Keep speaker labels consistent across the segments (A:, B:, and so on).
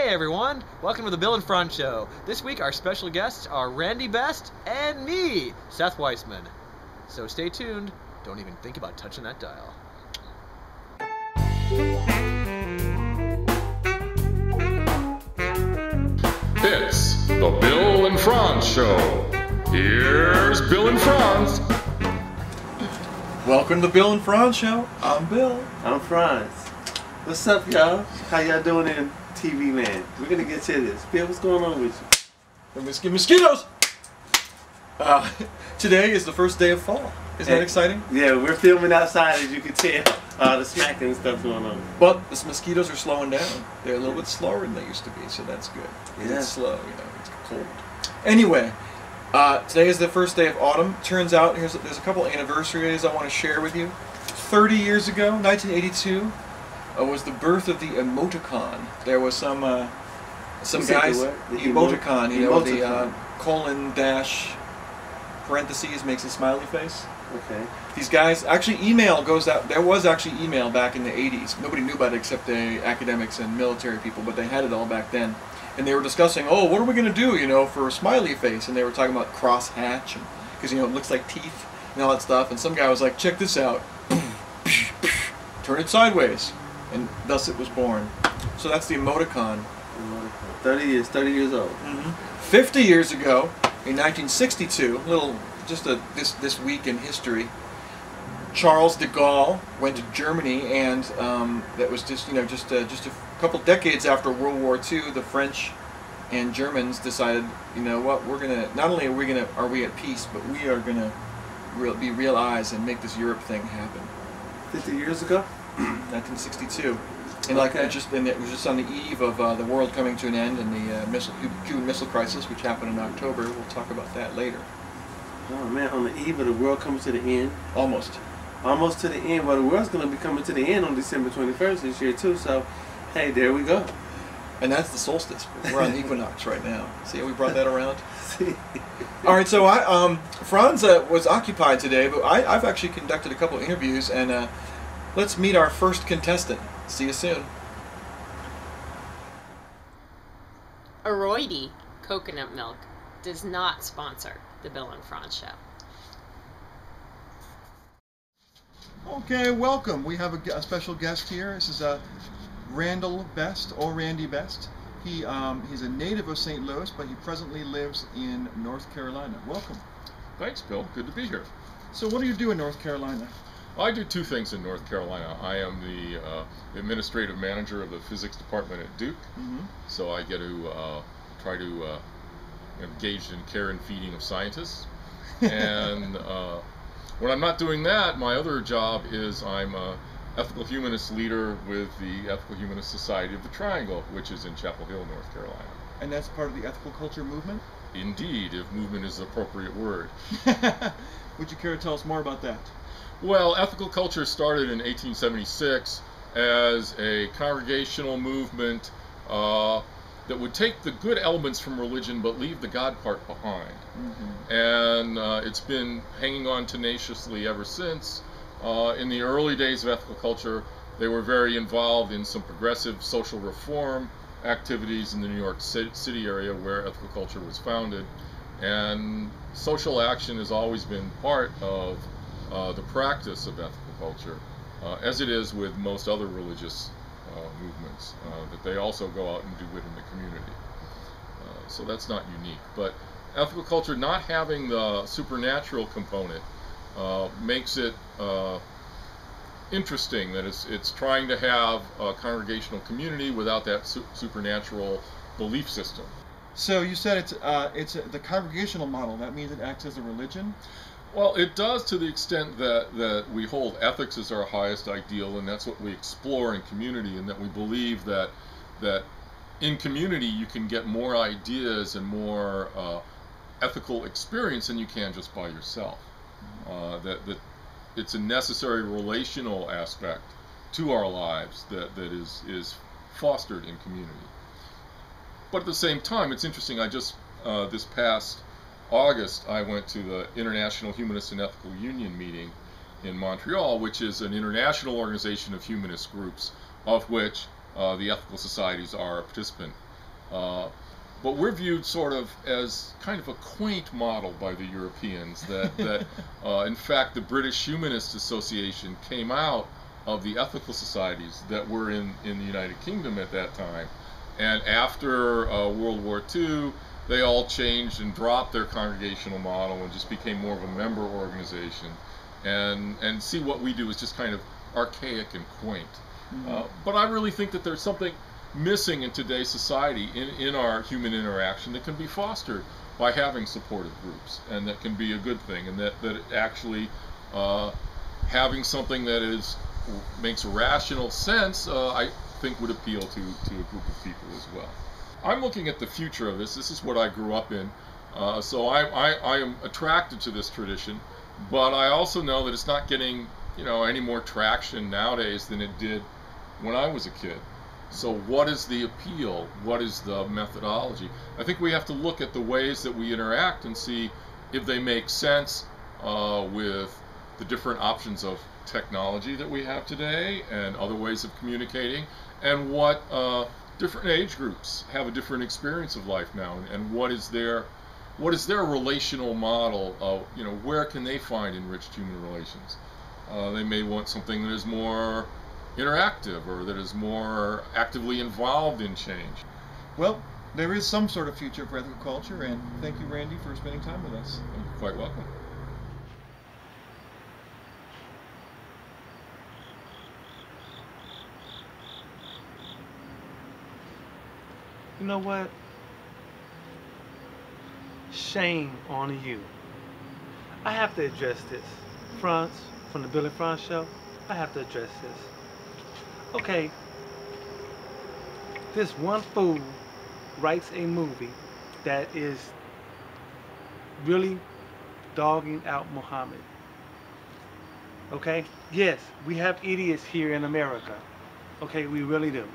A: Hey everyone, welcome to the Bill and Frantz Show. This week our special guests are Randy Best and me, Seth Weissman. So stay tuned, don't even think about touching that dial.
B: It's the Bill and Frantz Show. Here's Bill and Frantz.
C: Welcome to the Bill and Frantz Show. I'm Bill.
D: I'm Frantz. What's up, y'all? How y'all doing in TV land? We're gonna get to this. Bill, what's going on with you?
C: Mosquitoes! Today is the first day of fall. Isn't that exciting?
D: Yeah, we're filming outside, as you can tell. The smacking and stuff going on.
C: But the mosquitoes are slowing down. They're a little bit slower than they used to be, so that's good.
D: Yeah.
C: It's slow, it's cold. Anyway, today is the first day of autumn. Turns out there's a couple anniversaries I want to share with you. 30 years ago, 1982, was the birth of the emoticon. There was some guys, the emoticon, the colon dash parentheses makes a smiley face.
D: Okay.
C: These guys, actually email goes out, there was actually email back in the 80s. Nobody knew about it except the academics and military people, but they had it all back then. And they were discussing, oh, what are we going to do, for a smiley face? And they were talking about crosshatch, because, it looks like teeth and all that stuff. And some guy was like, check this out. Turn it sideways. And thus it was born. So that's the emoticon.
D: 30 years old.
C: 50 years ago, in 1962, this week in history, Charles de Gaulle went to Germany, and that was just a couple decades after World War II. The French and Germans decided, what, we're gonna, not only are we at peace, but we are gonna be real eyes and make this Europe thing happen.
D: 50 years ago.
C: 1962, and it was just on the eve of the world coming to an end and the Cuban Missile Crisis, which happened in October. We'll talk about that later.
D: Oh man, on the eve of the world coming to the end.
C: Almost
D: to the end. Well, the world's going to be coming to the end on December 21st this year too. So, hey, there we go.
C: And that's the solstice. We're on the equinox right now. See how we brought that around? All right, so Frantz was occupied today, but I've actually conducted a couple of interviews, and let's meet our first contestant. See you soon.
E: Aroidy coconut milk does not sponsor the Bill and Frantz Show.
C: Okay, welcome. We have a special guest here. This is Randall Best, or Randy Best. He's a native of St. Louis, but he presently lives in North Carolina. Welcome.
B: Thanks, Bill. Good to be here.
C: So what do you do in North Carolina?
B: I do two things in North Carolina. I am the administrative manager of the physics department at Duke, so I get to try to engage in care and feeding of scientists. And when I'm not doing that, my other job is I'm an ethical humanist leader with the Ethical Humanist Society of the Triangle, which is in Chapel Hill, North Carolina.
C: And that's part of the ethical culture movement?
B: Indeed, if movement is the appropriate word.
C: Would you care to tell us more about that?
B: Well, ethical culture started in 1876 as a congregational movement that would take the good elements from religion but leave the God part behind. And it's been hanging on tenaciously ever since. In the early days of ethical culture, they were very involved in some progressive social reform activities in the New York City area where ethical culture was founded. And social action has always been part of the practice of ethical culture, as it is with most other religious movements, that they also go out and do good in the community. So that's not unique. But ethical culture not having the supernatural component makes it interesting, that it's trying to have a congregational community without that supernatural belief system.
C: So you said it's the congregational model. That means it acts as a religion?
B: Well, it does to the extent that we hold ethics as our highest ideal, and that's what we explore in community, and that we believe that in community you can get more ideas and more ethical experience than you can just by yourself. That it's a necessary relational aspect to our lives that is fostered in community. But at the same time, it's interesting, I just, this past August, I went to the International Humanist and Ethical Union meeting in Montreal, which is an international organization of humanist groups, of which the ethical societies are a participant. But we're viewed sort of as kind of a quaint model by the Europeans. That in fact, the British Humanist Association came out of the ethical societies that were in the United Kingdom at that time. And after World War II, they all changed and dropped their congregational model and just became more of a member organization. And see, what we do is just kind of archaic and quaint. But I really think that there's something missing in today's society in our human interaction that can be fostered by having supportive groups, and that can be a good thing, and that actually having something that makes rational sense, I think would appeal to a group of people as well. I'm looking at the future of this. This is what I grew up in, so I am attracted to this tradition, but I also know that it's not getting any more traction nowadays than it did when I was a kid. So what is the appeal? What is the methodology? I think we have to look at the ways that we interact and see if they make sense with the different options of technology that we have today and other ways of communicating, and what different age groups have a different experience of life now, and what is their relational model of, where can they find enriched human relations? They may want something that is more interactive, or that is more actively involved in change.
C: Well, there is some sort of future for ethical culture, and thank you, Randy, for spending time with us.
B: You're quite welcome.
D: You know what? Shame on you. I have to address this. Frantz, from the Bill and Frantz Show, I have to address this. Okay, this one fool writes a movie that is really dogging out Muhammad. Okay? Yes, we have idiots here in America. Okay, we really do.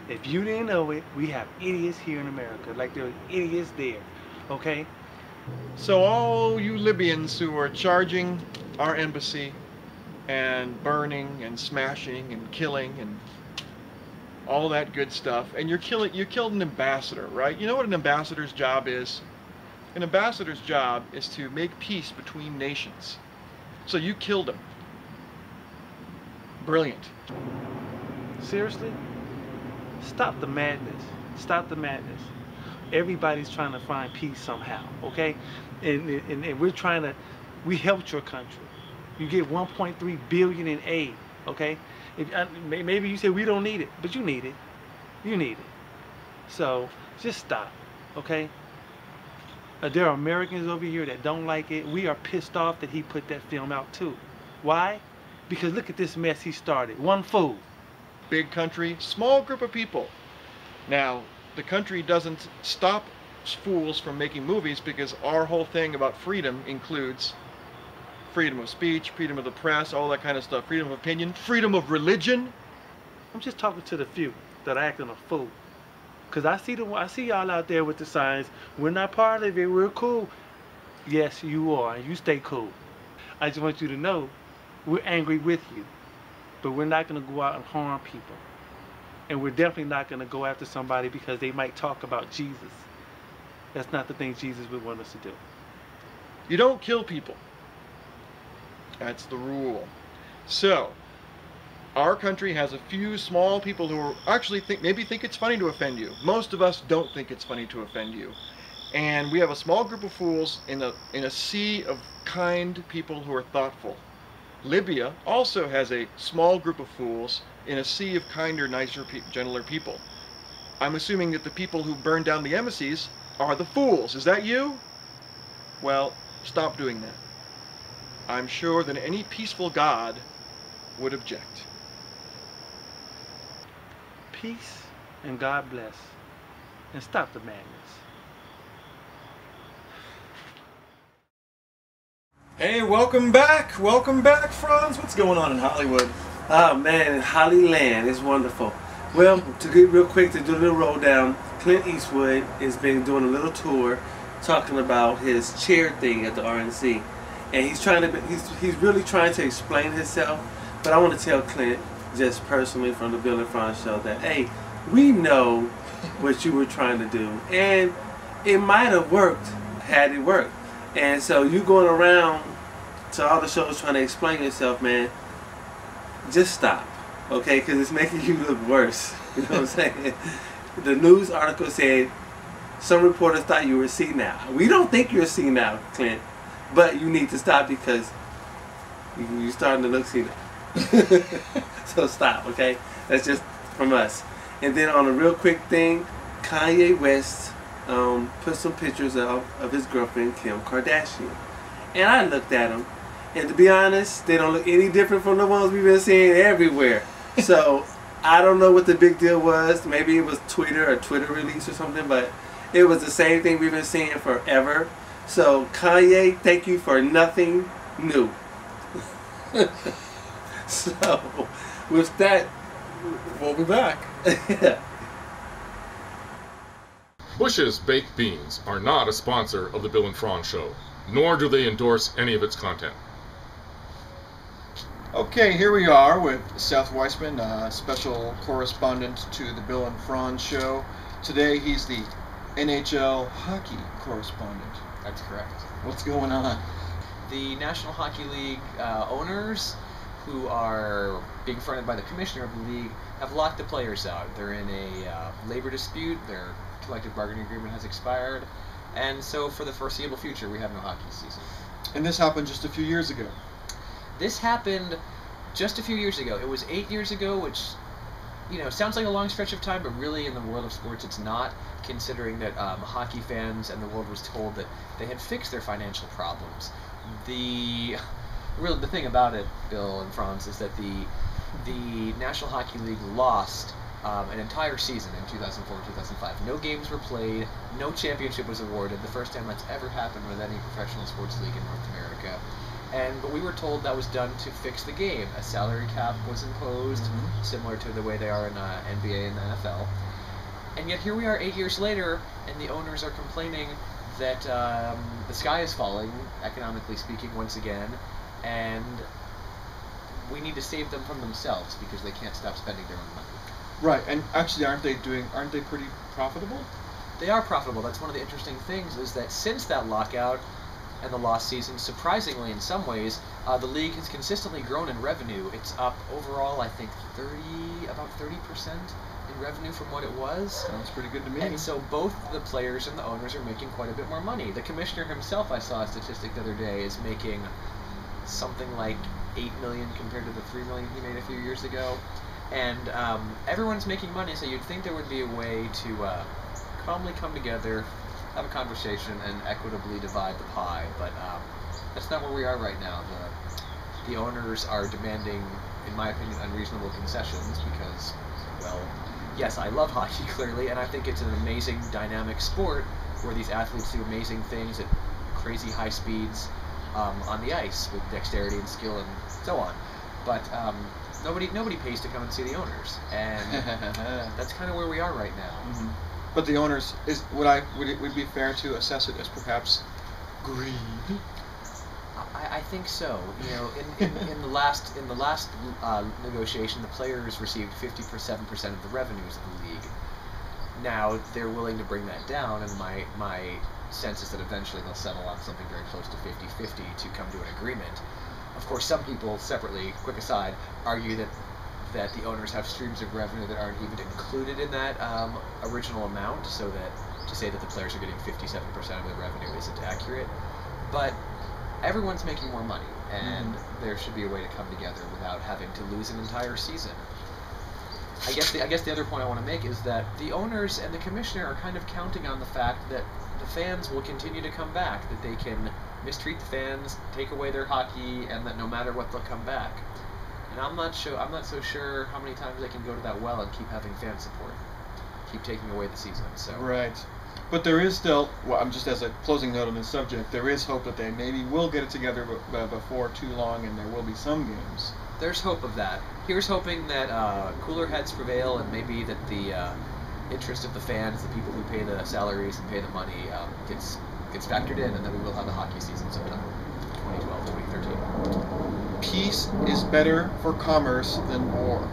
D: If you didn't know it, we have idiots here in America. Like there are idiots there. Okay?
C: So all you Libyans who are charging our embassy and burning and smashing and killing and all that good stuff, and you killed an ambassador, right? You know what an ambassador's job is? An ambassador's job is to make peace between nations. So you killed him. Brilliant.
D: Seriously? Stop the madness. Stop the madness. Everybody's trying to find peace somehow, okay? And we're trying to, we helped your country. You get 1.3 billion in aid, okay? Maybe you say we don't need it, but you need it. You need it. So just stop, okay? There are Americans over here that don't like it. We are pissed off that he put that film out too. Why? Because look at this mess he started. One fool.
C: Big country, small group of people. Now, the country doesn't stop fools from making movies, because our whole thing about freedom includes freedom of speech, freedom of the press, all that kind of stuff, freedom of opinion, freedom of religion.
D: I'm just talking to the few that are acting a fool. Because I see y'all out there with the signs, we're not part of it, we're cool. Yes, you are, and you stay cool. I just want you to know, we're angry with you. But we're not going to go out and harm people. And we're definitely not going to go after somebody because they might talk about Jesus. That's not the thing Jesus would want us to do.
C: You don't kill people. That's the rule. So, our country has a few small people who are actually maybe think it's funny to offend you. Most of us don't think it's funny to offend you. And we have a small group of fools in a sea of kind people who are thoughtful. Libya also has a small group of fools in a sea of kinder, nicer, gentler people. I'm assuming that the people who burned down the embassies are the fools. Is that you? Well, stop doing that. I'm sure that any peaceful God would object.
D: Peace and God bless. And stop the madness.
C: Hey, welcome back. Welcome back, Frantz. What's going on in Hollywood?
D: Oh man, Hollyland is wonderful. Well, to get real quick, to do a little roll down, Clint Eastwood has been doing a little tour talking about his chair thing at the RNC. And he's really trying to explain himself. But I want to tell Clint, just personally from the Bill and Frantz Show, that hey, we know what you were trying to do. And it might have worked had it worked. And so you going around to all the shows trying to explain yourself, man, just stop, okay? Because it's making you look worse. You know what I'm saying? The news article said some reporters thought you were senile. We don't think you're senile, Clint, but you need to stop because you're starting to look senile. So stop, okay? That's just from us. And then on a real quick thing, Kanye West put some pictures of his girlfriend, Kim Kardashian. And I looked at them, and to be honest, they don't look any different from the ones we've been seeing everywhere. So I don't know what the big deal was. Maybe it was a Twitter release or something, but it was the same thing we've been seeing forever. So Kanye, thank you for nothing new. So with that,
C: We'll be back.
D: yeah.
B: Bush's Baked Beans are not a sponsor of the Bill and Frantz Show, nor do they endorse any of its content.
C: Okay, here we are with Seth Weissman, special correspondent to the Bill and Frantz Show. Today he's the NHL hockey correspondent.
A: That's correct.
C: What's going on?
A: The National Hockey League owners, who are being fronted by the commissioner of the league, have locked the players out. They're in a labor dispute. Their collective bargaining agreement has expired. And so for the foreseeable future, we have no hockey season.
C: And this happened just a few years ago.
A: This happened just a few years ago. It was 8 years ago, which, you know, sounds like a long stretch of time, but really in the world of sports it's not, considering that hockey fans and the world was told that they had fixed their financial problems. The thing about it, Bill and Frantz, is that the National Hockey League lost an entire season in 2004-2005. No games were played, no championship was awarded, the first time that's ever happened with any professional sports league in North America. But we were told that was done to fix the game. A salary cap was imposed, similar to the way they are in NBA and the NFL. And yet here we are 8 years later, and the owners are complaining that the sky is falling, economically speaking, once again, and we need to save them from themselves because they can't stop spending their own money.
C: Right, and actually aren't they pretty profitable?
A: They are profitable. That's one of the interesting things, is that since that lockout and the lost season, surprisingly in some ways, the league has consistently grown in revenue. It's up overall, I think, about 30% in revenue from what it was.
C: Sounds pretty good to me.
A: And so both the players and the owners are making quite a bit more money. The commissioner himself, I saw a statistic the other day, is making something like $8 million compared to the $3 million he made a few years ago. And everyone's making money, so you'd think there would be a way to calmly come together, have a conversation, and equitably divide the pie. But that's not where we are right now. The owners are demanding, in my opinion, unreasonable concessions because, well, yes, I love hockey, clearly, and I think it's an amazing, dynamic sport where these athletes do amazing things at crazy high speeds on the ice with dexterity and skill and so on. But nobody pays to come and see the owners, and that's kind of where we are right now.
C: But the owners, would it be fair to assess it as perhaps greed?
A: I think so. You know, in the last negotiation, the players received 57% of the revenues of the league. Now they're willing to bring that down, and my sense is that eventually they'll settle on something very close to 50-50 to come to an agreement. Of course, some people separately, quick aside, argue that the owners have streams of revenue that aren't even included in that original amount, so that to say that the players are getting 57% of the revenue isn't accurate. But everyone's making more money, and there should be a way to come together without having to lose an entire season. I guess the other point I want to make is that the owners and the commissioner are kind of counting on the fact that the fans will continue to come back, that they can mistreat the fans, take away their hockey, and that no matter what, they'll come back. And I'm not so sure how many times they can go to that well and keep having fan support, keep taking away the season. So
C: right. But there is still, well, I'm just as a closing note on this subject, there is hope that they maybe will get it together before too long, and there will be some games.
A: There's hope of that. Here's hoping that cooler heads prevail, and maybe that the interest of the fans, the people who pay the salaries and pay the money, gets factored in, and then we will have a hockey season sometime, 2012, 2013.
C: Peace is better for commerce than war.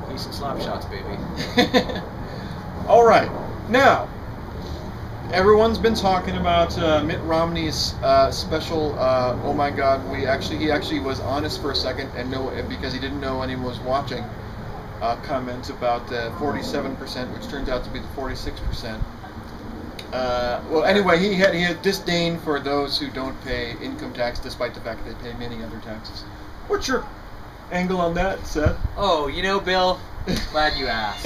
A: Peace and slap shots, baby.
C: All right, now everyone's been talking about Mitt Romney's special. Oh my God, he actually was honest for a second and because he didn't know anyone was watching. Comment about 47%, which turns out to be the 46%. Well, anyway, he had disdain for those who don't pay income tax, despite the fact that they pay many other taxes. What's your angle on that, Seth?
A: Oh, Bill, glad you asked.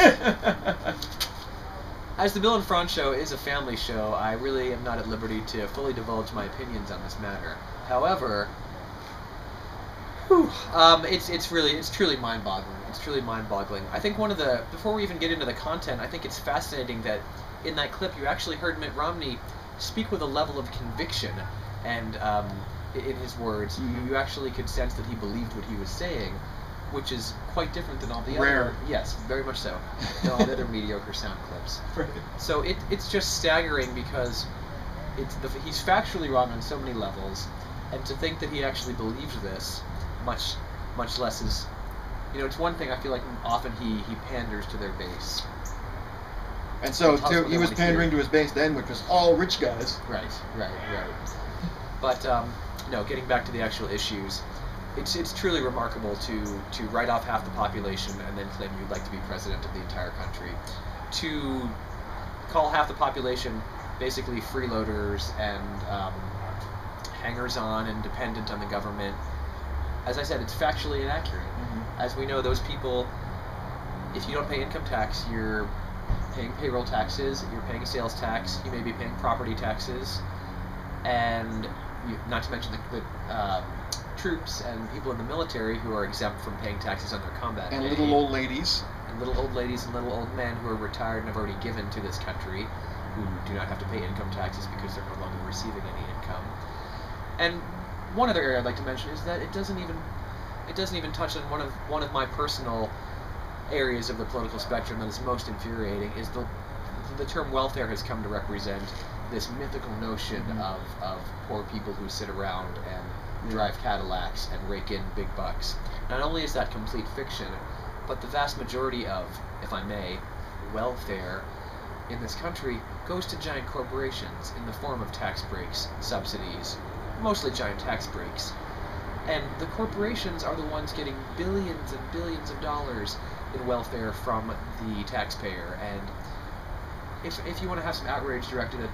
A: As the Bill and Frantz show is a family show, I really am not at liberty to fully divulge my opinions on this matter. However, it's truly mind-boggling. It's truly mind-boggling. I think before we even get into the content, I think it's fascinating that in that clip you actually heard Mitt Romney speak with a level of conviction, and in his words, you actually could sense that he believed what he was saying, which is quite different than all the other. Yes, very much so. Than all the other mediocre sound clips.
C: Right.
A: So it's just staggering because he's factually wrong on so many levels, and to think that he actually believes this, much less is, it's one thing. I feel like often he panders to their base.
C: And so he was pandering to his base then, which was all rich guys.
A: Right. But getting back to the actual issues, it's truly remarkable to write off half the population and then claim you'd like to be president of the entire country, to call half the population basically freeloaders and hangers-on and dependent on the government. As I said, it's factually inaccurate. Mm-hmm. As we know, those people, if you don't pay income tax, you're paying payroll taxes, you're paying a sales tax, you may be paying property taxes, and not to mention the troops and people in the military who are exempt from paying taxes on their combat
C: and
A: aid.
C: little old ladies.
A: And little old ladies and little old men who are retired and have already given to this country, who do not have to pay income taxes because they're no longer receiving any income. And one other area I'd like to mention is that it doesn't even touch on one of my personal areas of the political spectrum that is most infuriating, is the term welfare has come to represent this mythical notion of poor people who sit around and drive Cadillacs and rake in big bucks. Not only is that complete fiction, but the vast majority of, if I may, welfare in this country goes to giant corporations in the form of tax breaks, subsidies, mostly giant tax breaks. And the corporations are the ones getting billions and billions of dollars in welfare from the taxpayer. And if you want to have some outrage directed at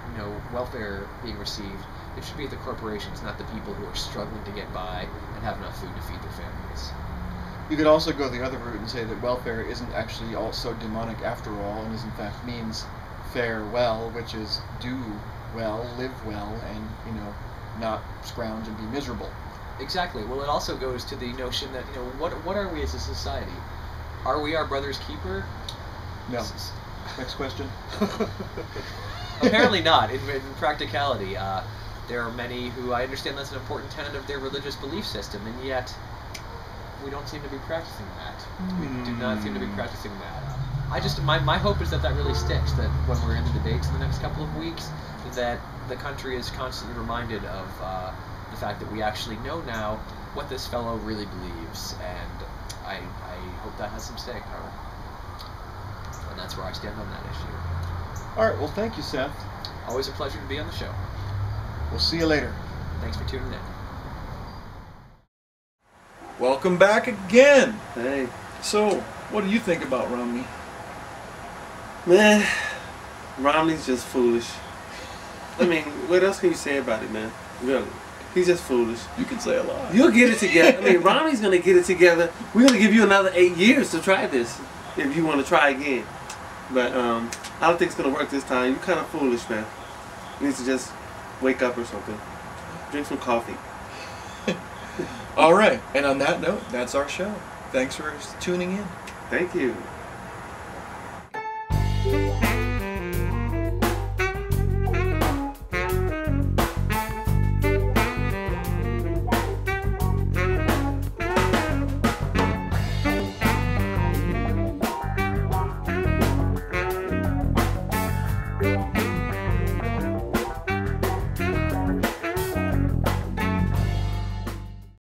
A: welfare being received, it should be at the corporations, not the people who are struggling to get by and have enough food to feed their families.
C: You could also go the other route and say that welfare isn't actually all so demonic after all, and is in fact means fare well, which is do well, live well, and not scrounge and be miserable.
A: Exactly. Well, it also goes to the notion that what are we as a society? Are we our brother's keeper?
C: No. Next question.
A: Apparently not. In practicality, there are many who I understand that's an important tenet of their religious belief system, and yet we don't seem to be practicing that. We do not seem to be practicing that. My hope is that really sticks, that when we're in the debates in the next couple of weeks, that the country is constantly reminded of the fact that we actually know now what this fellow really believes, and I hope that has some staying power. And that's where I stand on that issue.
C: All right, well, thank you, Seth.
A: Always a pleasure to be on the show.
C: We'll see you later.
A: Thanks for tuning in.
C: Welcome back again.
F: Hey.
C: So, what do you think about Romney?
F: Man, Romney's just foolish. I mean, what else can you say about it, man? Really. He's just foolish.
C: You can say a lot.
F: You'll get it together. I mean, Romney's going to get it together. We're going to give you another 8 years to try this if you want to try again. But I don't think it's going to work this time. You're kind of foolish, man. You need to just wake up or something. Drink some coffee.
C: All right. And on that note, that's our show. Thanks for tuning in.
F: Thank you.